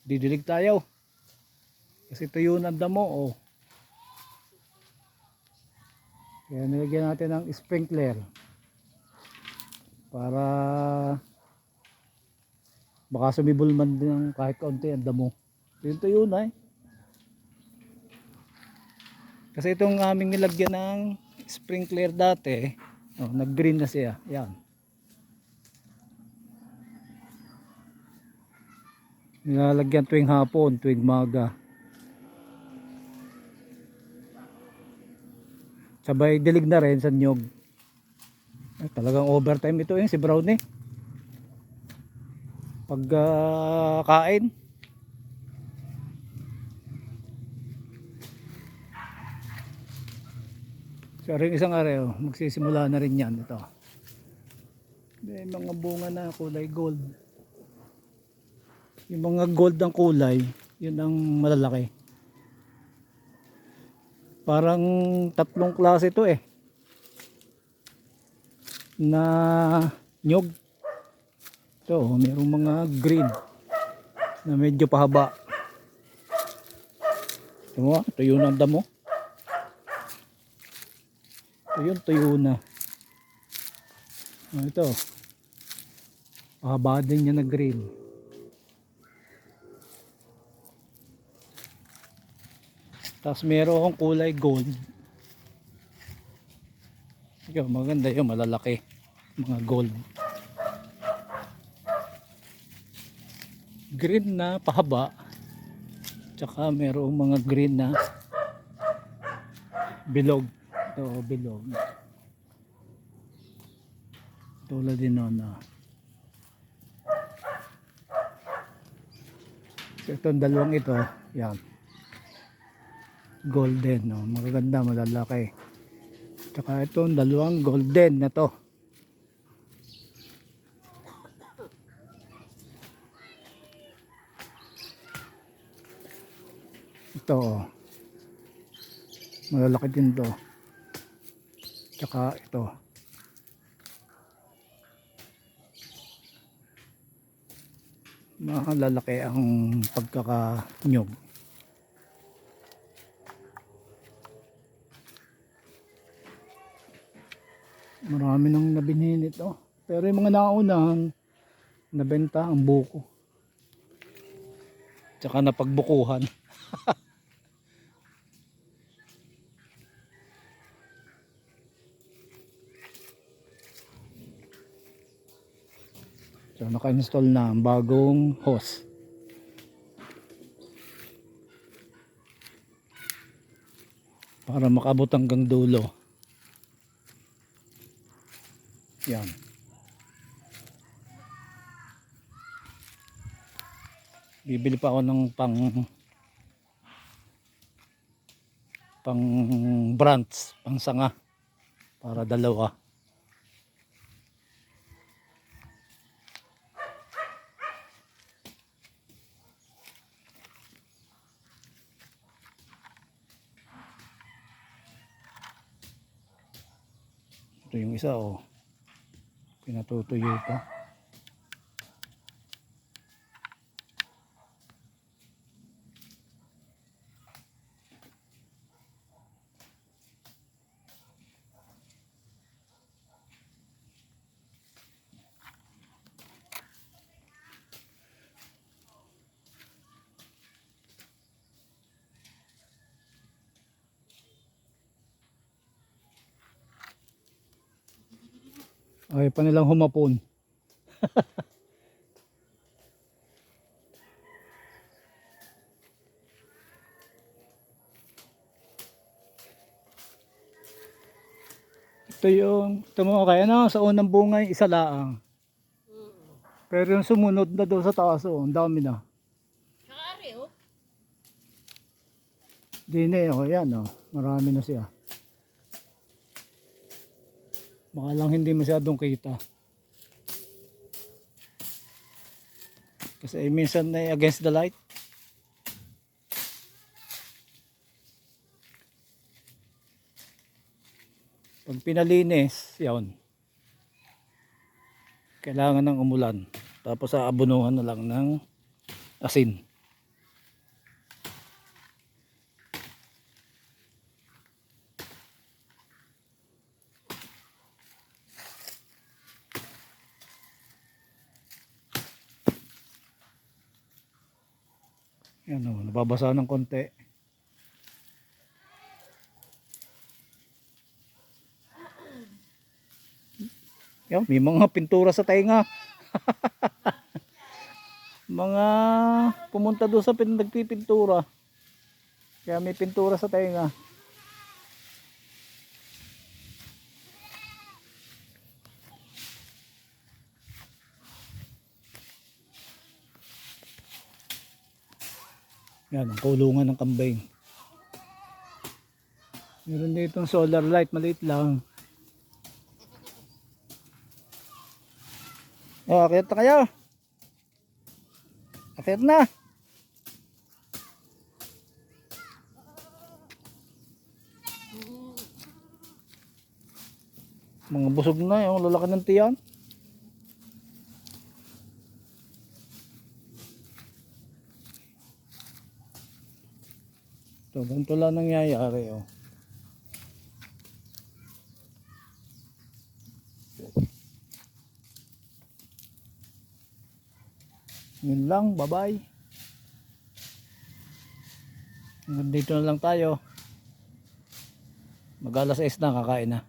Didilig tayo. Kasi tuyo ng damo. Oh. Kaya nilagyan natin ng sprinkler. Para baka sumibol man din ng kahit kaunti ang damo. Tuyo na eh. Kasi itong aming nilagyan ng sprinkler dati, oh, nag-green na siya. Yan. Nilalagyan tuwing hapon, tuwing maga. Sabay dilig na rin sa nyog. Ay, talagang overtime ito si Brownie. Pag kain. So rin isang araw, magsisimula na rin yan ito. May mga bunga na kulay gold. Yung mga gold ang kulay, yun ang malalaki. Parang tatlong klase ito eh. Na nyog. Ito, mayroong mga green na medyo pahaba. Ito mo, tuyo ng damo. Tuyo na. Ito. Pahaba din niya na green. Tapos meron akong kulay gold. Ito, maganda yun, malalaki. Mga gold. Green na pahaba. Tsaka merong mga green na bilog. Ito, bilog. Tulad din nun. So, itong dalawang ito, yan. Golden, no? Magaganda, malalaki. Tsaka itong dalawang golden na to. Ito, malalaki din to. Tsaka ito. Malalaki ang pagkakanyog. Marami nang nabinhin ito. Pero yung mga naunang nabenta ang buko. Tsaka napagbukuhan. So naka-install na ang bagong hose. Para makabot hanggang dulo. Yan. Bibili pa ako ng pang branch, pang sanga para dalawa. Ito yung isa oh. Pinatutuyo pa. Ay pa nilang humapon. Ito mo kaya na sa unang bunga yung isa laang. Pero yung sumunod na doon sa taas oh, ang dami na. Nakari oh. Dine oh, yan oh, marami na siya. Baka lang hindi masyadong kita. Kasi minsan na against the light. Pag pinalinis, yan. Kailangan ng umulan. Tapos aabunuhan na lang ng asin. Yan o, nababasa ng konti. Yan, may mga pintura sa tainga. Mga pumunta doon sa nagpipintura. Kaya may pintura sa tainga. Yan, ang kulungan ng kambing. Meron dito solar light, maliit lang. Oh, akit na kayo. Akit na. Mga busog na yung lalaki ng tiyan. Ito, ganito lang nangyayari. Oh. Yun lang, bye-bye. Dito na lang tayo. Mag-alas 6 na, kakain na.